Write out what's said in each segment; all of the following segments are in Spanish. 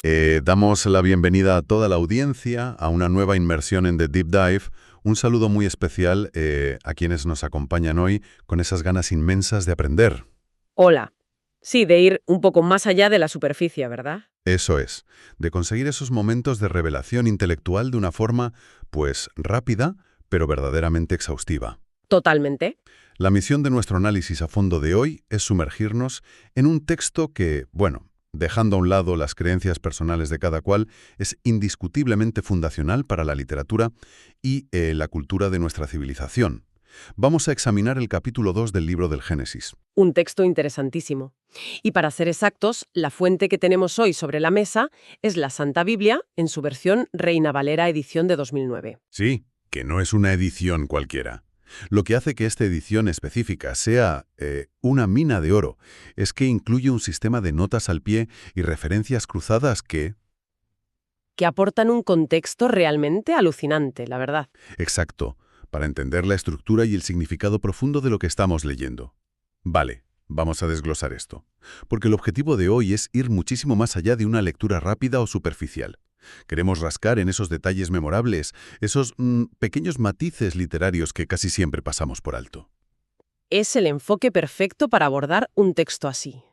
Damos la bienvenida a toda la audiencia a una nueva inmersión en The Deep Dive. Un saludo muy especial a quienes nos acompañan hoy con esas ganas inmensas de aprender. Hola. Sí, de ir un poco más allá de la superficie, ¿verdad? Eso es, de conseguir esos momentos de revelación intelectual de una forma, pues, rápida, pero verdaderamente exhaustiva. Totalmente. La misión de nuestro análisis a fondo de hoy es sumergirnos en un texto que, bueno, dejando a un lado las creencias personales de cada cual, es indiscutiblemente fundacional para la literatura y la cultura de nuestra civilización. Vamos a examinar el capítulo 2 del libro del Génesis. Un texto interesantísimo. Y para ser exactos, la fuente que tenemos hoy sobre la mesa es la Santa Biblia en su versión Reina Valera edición de 2009. Sí, que no es una edición cualquiera. Lo que hace que esta edición específica sea una mina de oro es que incluye un sistema de notas al pie y referencias cruzadas que... Que aportan un contexto realmente alucinante, la verdad. Exacto, para entender la estructura y el significado profundo de lo que estamos leyendo. Vale, vamos a desglosar esto, porque el objetivo de hoy es ir muchísimo más allá de una lectura rápida o superficial. Queremos rascar en esos detalles memorables, esos pequeños matices literarios que casi siempre pasamos por alto. Es el enfoque perfecto para abordar un texto así.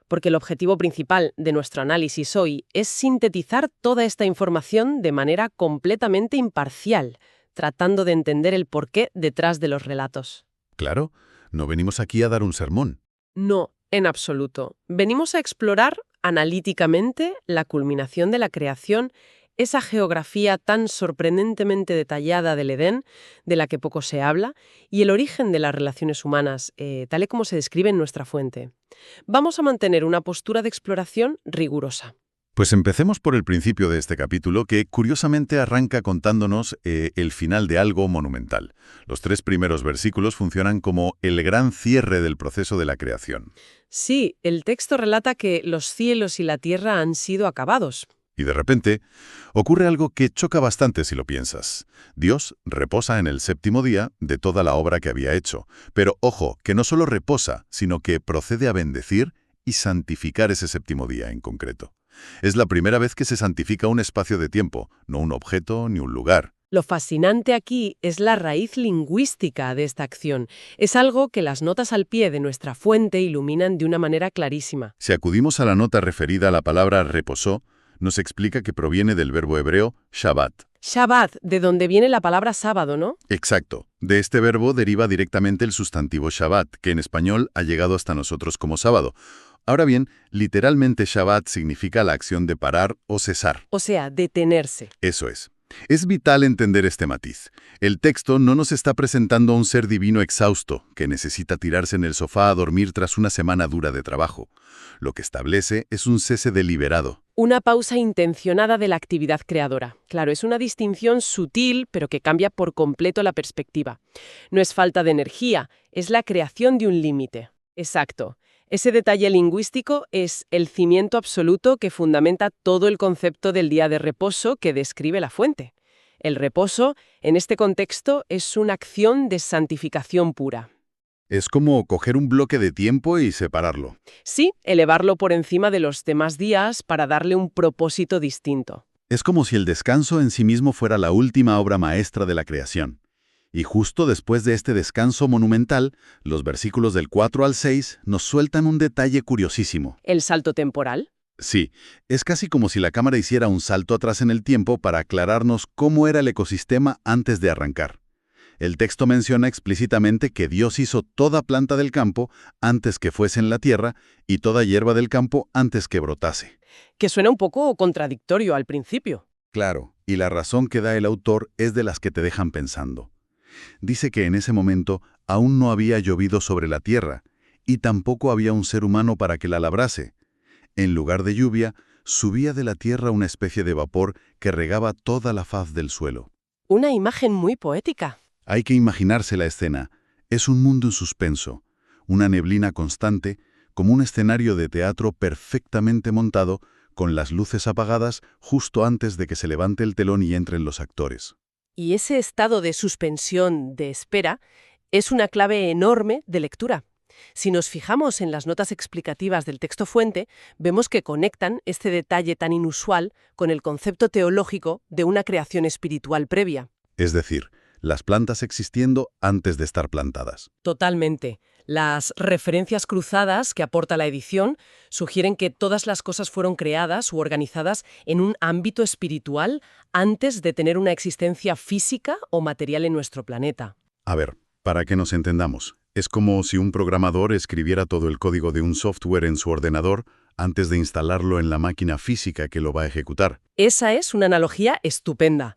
Porque el objetivo principal de nuestro análisis hoy es sintetizar toda esta información de manera completamente imparcial, tratando de entender el porqué detrás de los relatos. Claro, no venimos aquí a dar un sermón. No, en absoluto. Venimos a explorar analíticamente la culminación de la creación, esa geografía tan sorprendentemente detallada del Edén, de la que poco se habla, y el origen de las relaciones humanas, tal y como se describe en nuestra fuente. Vamos a mantener una postura de exploración rigurosa. Pues empecemos por el principio de este capítulo, que curiosamente arranca contándonos el final de algo monumental. Los 3 primeros versículos funcionan como el gran cierre del proceso de la creación. Sí, el texto relata que los cielos y la tierra han sido acabados. Y de repente, ocurre algo que choca bastante si lo piensas. Dios reposa en el 7º día de toda la obra que había hecho. Pero ojo, que no solo reposa, sino que procede a bendecir y santificar ese 7º día en concreto. Es la primera vez que se santifica un espacio de tiempo, no un objeto ni un lugar. Lo fascinante aquí es la raíz lingüística de esta acción. Es algo que las notas al pie de nuestra fuente iluminan de una manera clarísima. Si acudimos a la nota referida a la palabra reposó, nos explica que proviene del verbo hebreo Shabbat. Shabbat, de donde viene la palabra sábado, ¿no? Exacto. De este verbo deriva directamente el sustantivo Shabbat, que en español ha llegado hasta nosotros como sábado. Ahora bien, literalmente Shabbat significa la acción de parar o cesar. O sea, detenerse. Eso es. Es vital entender este matiz. El texto no nos está presentando a un ser divino exhausto que necesita tirarse en el sofá a dormir tras una semana dura de trabajo. Lo que establece es un cese deliberado. Una pausa intencionada de la actividad creadora. Claro, es una distinción sutil, pero que cambia por completo la perspectiva. No es falta de energía, es la creación de un límite. Exacto. Ese detalle lingüístico es el cimiento absoluto que fundamenta todo el concepto del día de reposo que describe la fuente. El reposo, en este contexto, es una acción de santificación pura. Es como coger un bloque de tiempo y separarlo. Sí, elevarlo por encima de los demás días para darle un propósito distinto. Es como si el descanso en sí mismo fuera la última obra maestra de la creación. Y justo después de este descanso monumental, los versículos del 4 al 6 nos sueltan un detalle curiosísimo. ¿El salto temporal? Sí, es casi como si la cámara hiciera un salto atrás en el tiempo para aclararnos cómo era el ecosistema antes de arrancar. El texto menciona explícitamente que Dios hizo toda planta del campo antes que fuese en la tierra y toda hierba del campo antes que brotase. Que suena un poco contradictorio al principio. Claro, y la razón que da el autor es de las que te dejan pensando. Dice que en ese momento aún no había llovido sobre la tierra y tampoco había un ser humano para que la labrase. En lugar de lluvia, subía de la tierra una especie de vapor que regaba toda la faz del suelo. Una imagen muy poética. Hay que imaginarse la escena. Es un mundo en suspenso, una neblina constante, como un escenario de teatro perfectamente montado, con las luces apagadas justo antes de que se levante el telón y entren los actores. Y ese estado de suspensión, de espera, es una clave enorme de lectura. Si nos fijamos en las notas explicativas del texto fuente, vemos que conectan este detalle tan inusual con el concepto teológico de una creación espiritual previa. Es decir, las plantas existiendo antes de estar plantadas. Totalmente. Las referencias cruzadas que aporta la edición sugieren que todas las cosas fueron creadas u organizadas en un ámbito espiritual antes de tener una existencia física o material en nuestro planeta. A ver, para que nos entendamos, es como si un programador escribiera todo el código de un software en su ordenador antes de instalarlo en la máquina física que lo va a ejecutar. Esa es una analogía estupenda.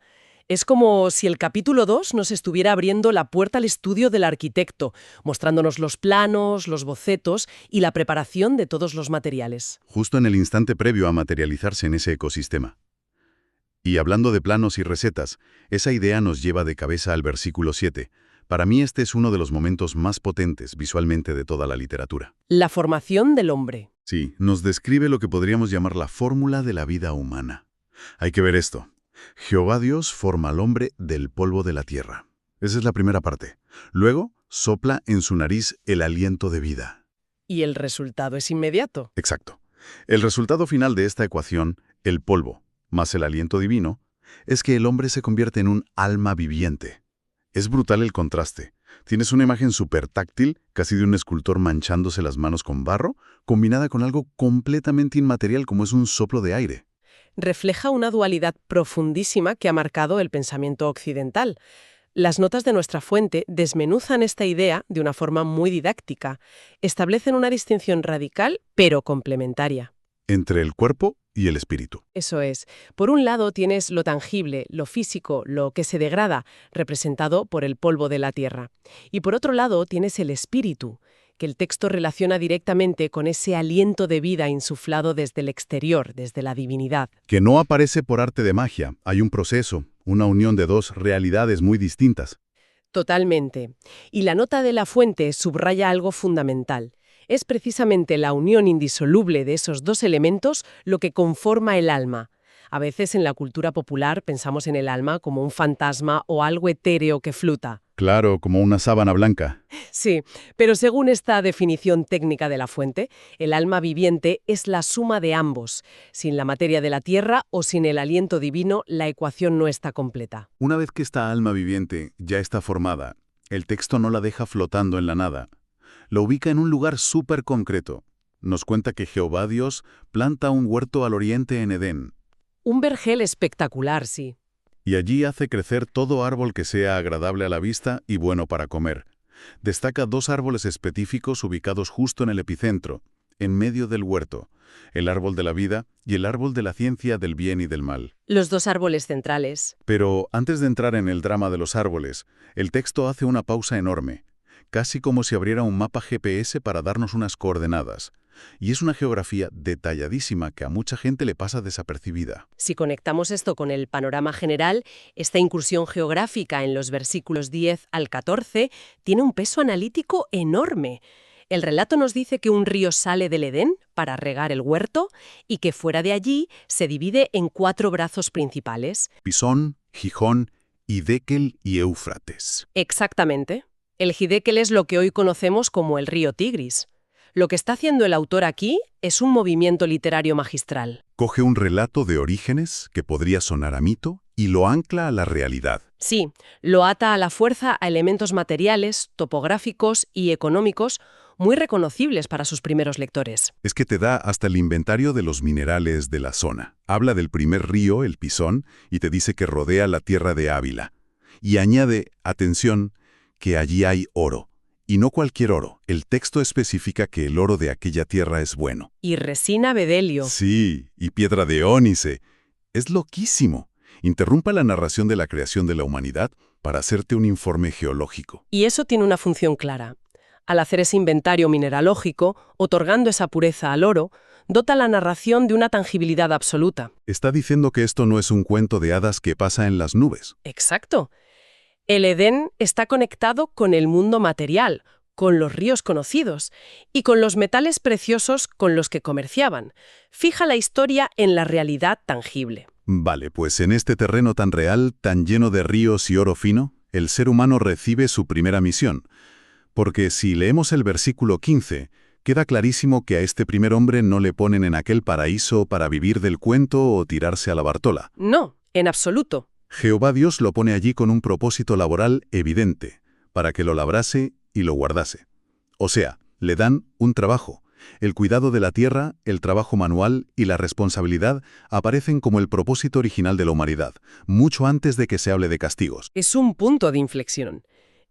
Es como si el capítulo 2 nos estuviera abriendo la puerta al estudio del arquitecto, mostrándonos los planos, los bocetos y la preparación de todos los materiales. Justo en el instante previo a materializarse en ese ecosistema. Y hablando de planos y recetas, esa idea nos lleva de cabeza al versículo 7. Para mí este es uno de los momentos más potentes visualmente de toda la literatura. La formación del hombre. Sí, nos describe lo que podríamos llamar la fórmula de la vida humana. Hay que ver esto. Jehová Dios forma al hombre del polvo de la tierra. Esa es la primera parte. Luego, sopla en su nariz el aliento de vida. Y el resultado es inmediato. Exacto. El resultado final de esta ecuación, el polvo, más el aliento divino, es que el hombre se convierte en un alma viviente. Es brutal el contraste. Tienes una imagen súper táctil, casi de un escultor manchándose las manos con barro, combinada con algo completamente inmaterial como es un soplo de aire. Refleja una dualidad profundísima que ha marcado el pensamiento occidental. Las notas de nuestra fuente desmenuzan esta idea de una forma muy didáctica. Establecen una distinción radical, pero complementaria. Entre el cuerpo y el espíritu. Eso es. Por un lado tienes lo tangible, lo físico, lo que se degrada, representado por el polvo de la tierra. Y por otro lado tienes el espíritu, que el texto relaciona directamente con ese aliento de vida insuflado desde el exterior, desde la divinidad. Que no aparece por arte de magia. Hay un proceso, una unión de dos realidades muy distintas. Totalmente. Y la nota de la fuente subraya algo fundamental. Es precisamente la unión indisoluble de esos dos elementos lo que conforma el alma. A veces en la cultura popular pensamos en el alma como un fantasma o algo etéreo que flota. Claro, como una sábana blanca. Sí, pero según esta definición técnica de la fuente, el alma viviente es la suma de ambos. Sin la materia de la tierra o sin el aliento divino, la ecuación no está completa. Una vez que esta alma viviente ya está formada, el texto no la deja flotando en la nada. Lo ubica en un lugar súper concreto. Nos cuenta que Jehová Dios planta un huerto al oriente en Edén. Un vergel espectacular, sí. Y allí hace crecer todo árbol que sea agradable a la vista y bueno para comer. Destaca dos árboles específicos ubicados justo en el epicentro, en medio del huerto, el árbol de la vida y el árbol de la ciencia del bien y del mal. Los dos árboles centrales. Pero antes de entrar en el drama de los árboles, el texto hace una pausa enorme, casi como si abriera un mapa GPS para darnos unas coordenadas. Y es una geografía detalladísima que a mucha gente le pasa desapercibida. Si conectamos esto con el panorama general, esta incursión geográfica en los versículos 10 al 14 tiene un peso analítico enorme. El relato nos dice que un río sale del Edén para regar el huerto y que fuera de allí se divide en 4 brazos principales. Pisón, Gijón, Hiddekel y Éufrates. Exactamente. El Hiddekel es lo que hoy conocemos como el río Tigris. Lo que está haciendo el autor aquí es un movimiento literario magistral. Coge un relato de orígenes que podría sonar a mito y lo ancla a la realidad. Sí, lo ata a la fuerza a elementos materiales, topográficos y económicos muy reconocibles para sus primeros lectores. Es que te da hasta el inventario de los minerales de la zona. Habla del primer río, el Pisón, y te dice que rodea la tierra de Ávila. Y añade, atención, que allí hay oro. Y no cualquier oro. El texto especifica que el oro de aquella tierra es bueno. Y resina bedelio. Sí, y piedra de ónice. Es loquísimo. Interrumpa la narración de la creación de la humanidad para hacerte un informe geológico. Y eso tiene una función clara. Al hacer ese inventario mineralógico, otorgando esa pureza al oro, dota la narración de una tangibilidad absoluta. Está diciendo que esto no es un cuento de hadas que pasa en las nubes. Exacto. El Edén está conectado con el mundo material, con los ríos conocidos y con los metales preciosos con los que comerciaban. Fija la historia en la realidad tangible. Vale, pues en este terreno tan real, tan lleno de ríos y oro fino, el ser humano recibe su primera misión. Porque si leemos el versículo 15, queda clarísimo que a este primer hombre no le ponen en aquel paraíso para vivir del cuento o tirarse a la Bartola. No, en absoluto. Jehová Dios lo pone allí con un propósito laboral evidente, para que lo labrase y lo guardase. O sea, le dan un trabajo. El cuidado de la tierra, el trabajo manual y la responsabilidad aparecen como el propósito original de la humanidad, mucho antes de que se hable de castigos. Es un punto de inflexión.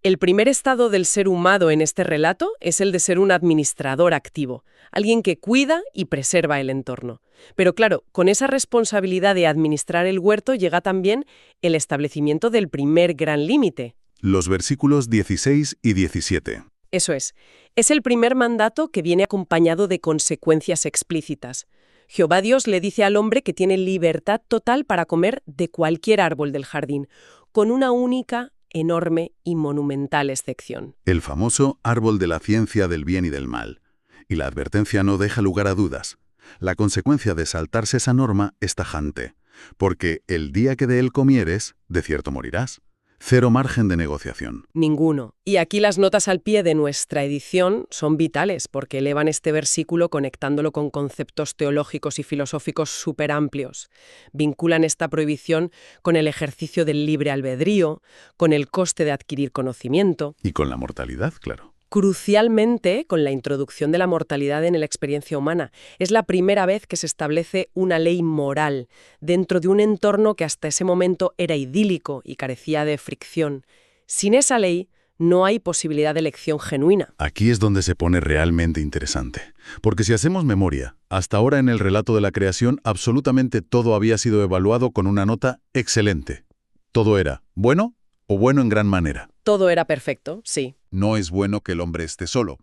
El primer estado del ser humano en este relato es el de ser un administrador activo, alguien que cuida y preserva el entorno. Pero claro, con esa responsabilidad de administrar el huerto llega también el establecimiento del primer gran límite. Los versículos 16 y 17. Eso es el primer mandato que viene acompañado de consecuencias explícitas. Jehová Dios le dice al hombre que tiene libertad total para comer de cualquier árbol del jardín, con una única, enorme y monumental excepción. El famoso árbol de la ciencia del bien y del mal. Y la advertencia no deja lugar a dudas. La consecuencia de saltarse esa norma es tajante, porque el día que de él comieres, de cierto morirás. Cero margen de negociación. Ninguno. Y aquí las notas al pie de nuestra edición son vitales porque elevan este versículo conectándolo con conceptos teológicos y filosóficos súper amplios. Vinculan esta prohibición con el ejercicio del libre albedrío, con el coste de adquirir conocimiento. Y con la mortalidad, claro. Crucialmente, con la introducción de la mortalidad en la experiencia humana. Es la primera vez que se establece una ley moral dentro de un entorno que hasta ese momento era idílico y carecía de fricción. Sin esa ley, no hay posibilidad de elección genuina. Aquí es donde se pone realmente interesante. Porque si hacemos memoria, hasta ahora en el relato de la creación absolutamente todo había sido evaluado con una nota excelente. Todo era bueno o bueno en gran manera. Todo era perfecto, sí. No es bueno que el hombre esté solo,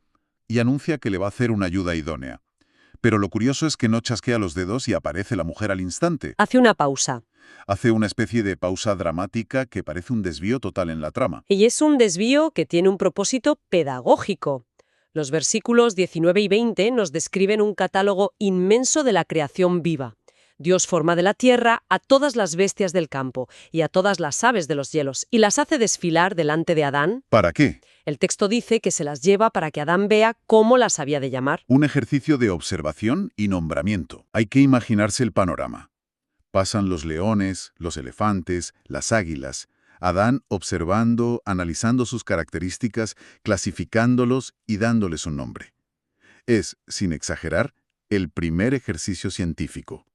y anuncia que le va a hacer una ayuda idónea. Pero lo curioso es que no chasquea los dedos y aparece la mujer al instante. Hace una pausa. Hace una especie de pausa dramática que parece un desvío total en la trama. Y es un desvío que tiene un propósito pedagógico. Los versículos 19 y 20 nos describen un catálogo inmenso de la creación viva. Dios forma de la tierra a todas las bestias del campo y a todas las aves de los cielos, y las hace desfilar delante de Adán. ¿Para qué? El texto dice que se las lleva para que Adán vea cómo las había de llamar. Un ejercicio de observación y nombramiento. Hay que imaginarse el panorama. Pasan los leones, los elefantes, las águilas. Adán observando, analizando sus características, clasificándolos y dándoles un nombre. Es, sin exagerar, el primer ejercicio científico.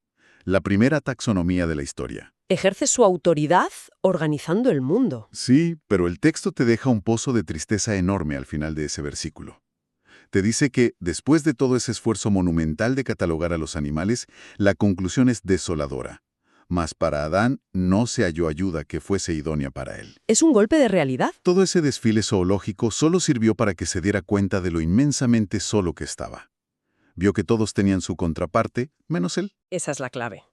La primera taxonomía de la historia. Ejerce su autoridad organizando el mundo. Sí, pero el texto te deja un pozo de tristeza enorme al final de ese versículo. Te dice que, después de todo ese esfuerzo monumental de catalogar a los animales, la conclusión es desoladora. Mas para Adán no se halló ayuda que fuese idónea para él. Es un golpe de realidad. Todo ese desfile zoológico solo sirvió para que se diera cuenta de lo inmensamente solo que estaba. Vio que todos tenían su contraparte, menos él. Esa es la clave.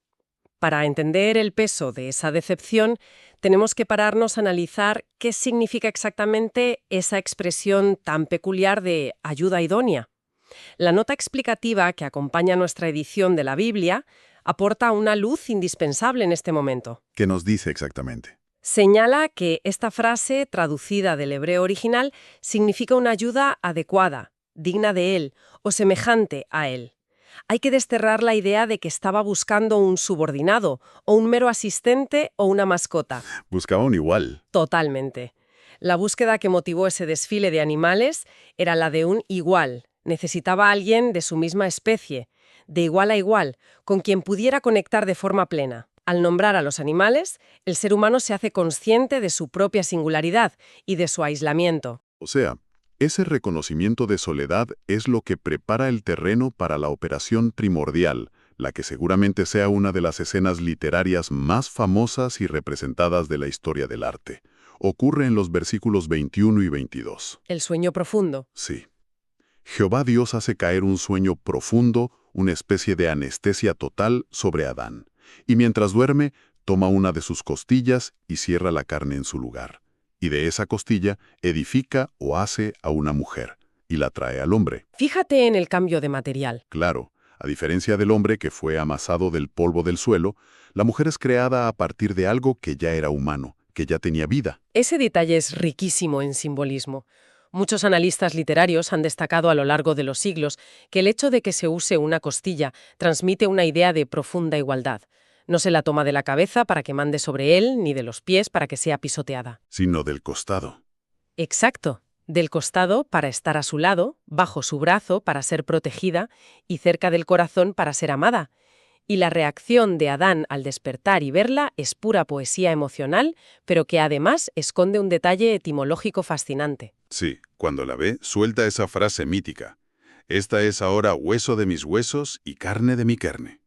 Para entender el peso de esa decepción, tenemos que pararnos a analizar qué significa exactamente esa expresión tan peculiar de ayuda idónea. La nota explicativa que acompaña nuestra edición de la Biblia aporta una luz indispensable en este momento. ¿Qué nos dice exactamente? Señala que esta frase, traducida del hebreo original, significa una ayuda adecuada, digna de él o semejante a él. Hay que desterrar la idea de que estaba buscando un subordinado, o un mero asistente o una mascota. Buscaba un igual. Totalmente. La búsqueda que motivó ese desfile de animales era la de un igual. Necesitaba a alguien de su misma especie, de igual a igual, con quien pudiera conectar de forma plena. Al nombrar a los animales, el ser humano se hace consciente de su propia singularidad y de su aislamiento. O sea, ese reconocimiento de soledad es lo que prepara el terreno para la operación primordial, la que seguramente sea una de las escenas literarias más famosas y representadas de la historia del arte. Ocurre en los versículos 21 y 22. El sueño profundo. Sí. Jehová Dios hace caer un sueño profundo, una especie de anestesia total sobre Adán, y mientras duerme, toma una de sus costillas y cierra la carne en su lugar. Y de esa costilla edifica o hace a una mujer, y la trae al hombre. Fíjate en el cambio de material. Claro, a diferencia del hombre que fue amasado del polvo del suelo, la mujer es creada a partir de algo que ya era humano, que ya tenía vida. Ese detalle es riquísimo en simbolismo. Muchos analistas literarios han destacado a lo largo de los siglos que el hecho de que se use una costilla transmite una idea de profunda igualdad. No se la toma de la cabeza para que mande sobre él, ni de los pies para que sea pisoteada. Sino del costado. Exacto. Del costado para estar a su lado, bajo su brazo para ser protegida y cerca del corazón para ser amada. Y la reacción de Adán al despertar y verla es pura poesía emocional, pero que además esconde un detalle etimológico fascinante. Sí, cuando la ve, suelta esa frase mítica. Esta es ahora hueso de mis huesos y carne de mi carne.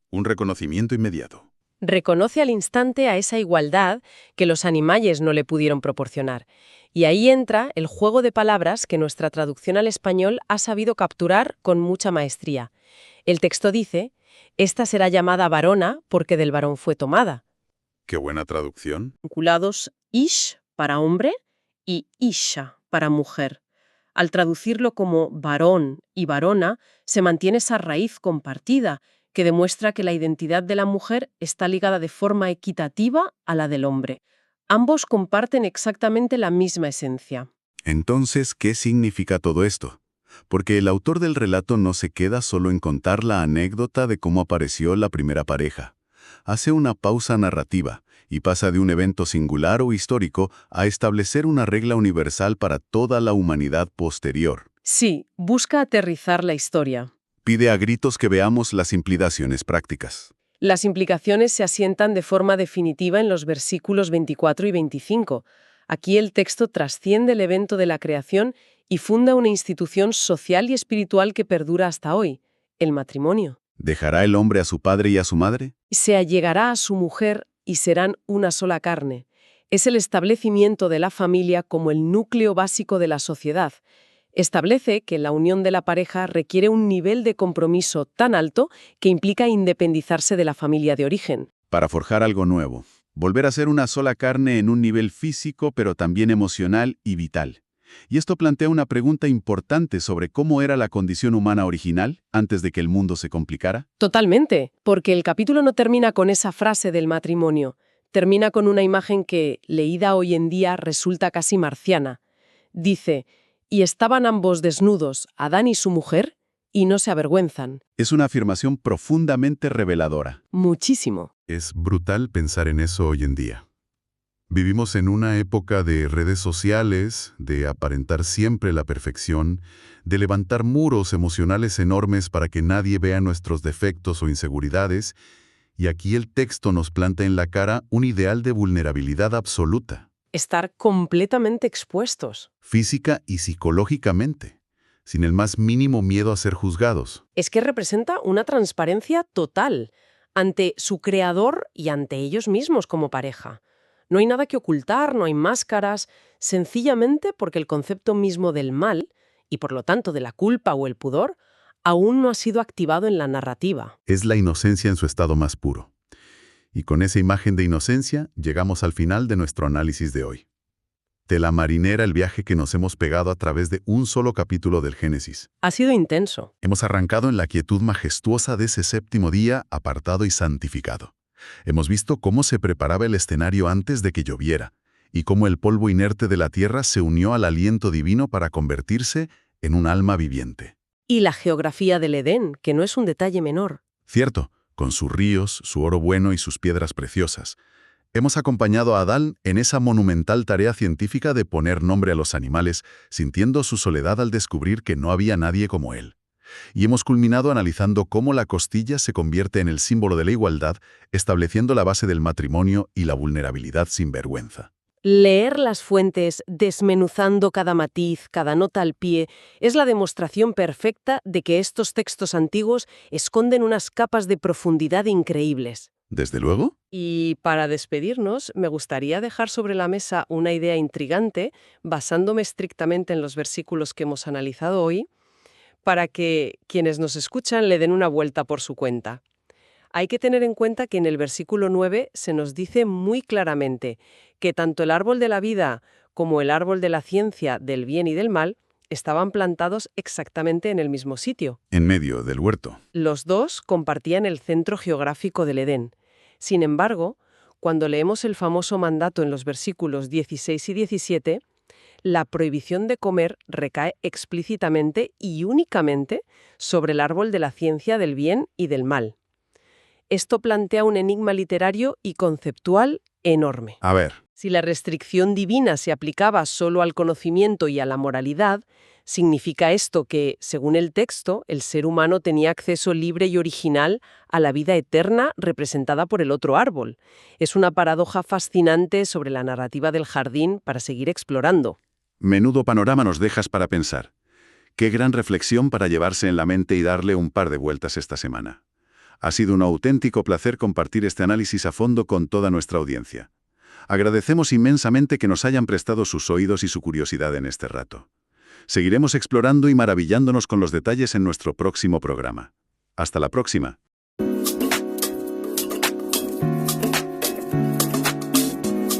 Un reconocimiento inmediato. Reconoce al instante a esa igualdad que los animales no le pudieron proporcionar. Y ahí entra el juego de palabras que nuestra traducción al español ha sabido capturar con mucha maestría. El texto dice: «Esta será llamada varona porque del varón fue tomada». Qué buena traducción. Vinculados ish para hombre y isha para mujer. Al traducirlo como varón y varona, se mantiene esa raíz compartida que demuestra que la identidad de la mujer está ligada de forma equitativa a la del hombre. Ambos comparten exactamente la misma esencia. Entonces, ¿qué significa todo esto? Porque el autor del relato no se queda solo en contar la anécdota de cómo apareció la primera pareja. Hace una pausa narrativa y pasa de un evento singular o histórico a establecer una regla universal para toda la humanidad posterior. Sí, busca aterrizar la historia. Pide a gritos que veamos las implicaciones prácticas. Las implicaciones se asientan de forma definitiva en los versículos 24 y 25. Aquí el texto trasciende el evento de la creación y funda una institución social y espiritual que perdura hasta hoy, el matrimonio. ¿Dejará el hombre a su padre y a su madre? Se allegará a su mujer y serán una sola carne. Es el establecimiento de la familia como el núcleo básico de la sociedad. Establece que la unión de la pareja requiere un nivel de compromiso tan alto que implica independizarse de la familia de origen. Para forjar algo nuevo. Volver a ser una sola carne en un nivel físico, pero también emocional y vital. Y esto plantea una pregunta importante sobre cómo era la condición humana original antes de que el mundo se complicara. Totalmente, porque el capítulo no termina con esa frase del matrimonio. Termina con una imagen que, leída hoy en día, resulta casi marciana. Dice: «Y estaban ambos desnudos, Adán y su mujer, y no se avergüenzan». Es una afirmación profundamente reveladora. Muchísimo. Es brutal pensar en eso hoy en día. Vivimos en una época de redes sociales, de aparentar siempre la perfección, de levantar muros emocionales enormes para que nadie vea nuestros defectos o inseguridades, y aquí el texto nos planta en la cara un ideal de vulnerabilidad absoluta. Estar completamente expuestos. Física y psicológicamente, sin el más mínimo miedo a ser juzgados. Es que representa una transparencia total ante su creador y ante ellos mismos como pareja. No hay nada que ocultar, no hay máscaras, sencillamente porque el concepto mismo del mal, y por lo tanto de la culpa o el pudor, aún no ha sido activado en la narrativa. Es la inocencia en su estado más puro. Y con esa imagen de inocencia llegamos al final de nuestro análisis de hoy. Tela marinera el viaje que nos hemos pegado a través de un solo capítulo del Génesis. Ha sido intenso. Hemos arrancado en la quietud majestuosa de ese séptimo día apartado y santificado. Hemos visto cómo se preparaba el escenario antes de que lloviera, y cómo el polvo inerte de la tierra se unió al aliento divino para convertirse en un alma viviente. Y la geografía del Edén, que no es un detalle menor. Cierto, con sus ríos, su oro bueno y sus piedras preciosas. Hemos acompañado a Adán en esa monumental tarea científica de poner nombre a los animales, sintiendo su soledad al descubrir que no había nadie como él. Y hemos culminado analizando cómo la costilla se convierte en el símbolo de la igualdad, estableciendo la base del matrimonio y la vulnerabilidad sin vergüenza. Leer las fuentes, desmenuzando cada matiz, cada nota al pie, es la demostración perfecta de que estos textos antiguos esconden unas capas de profundidad increíbles. ¿Desde luego? Y para despedirnos, me gustaría dejar sobre la mesa una idea intrigante, basándome estrictamente en los versículos que hemos analizado hoy, para que quienes nos escuchan le den una vuelta por su cuenta. Hay que tener en cuenta que en el versículo 9 se nos dice muy claramente que tanto el árbol de la vida como el árbol de la ciencia del bien y del mal estaban plantados exactamente en el mismo sitio. En medio del huerto. Los dos compartían el centro geográfico del Edén. Sin embargo, cuando leemos el famoso mandato en los versículos 16 y 17, la prohibición de comer recae explícitamente y únicamente sobre el árbol de la ciencia del bien y del mal. Esto plantea un enigma literario y conceptual enorme. A ver, Si la restricción divina se aplicaba solo al conocimiento y a la moralidad, significa esto que, según el texto, el ser humano tenía acceso libre y original a la vida eterna representada por el otro árbol. Es una paradoja fascinante sobre la narrativa del jardín para seguir explorando. menudo panorama nos dejas para pensar. Qué gran reflexión para llevarse en la mente y darle un par de vueltas esta semana. Ha sido un auténtico placer compartir este análisis a fondo con toda nuestra audiencia. Agradecemos inmensamente que nos hayan prestado sus oídos y su curiosidad en este rato. Seguiremos explorando y maravillándonos con los detalles en nuestro próximo programa. Hasta la próxima.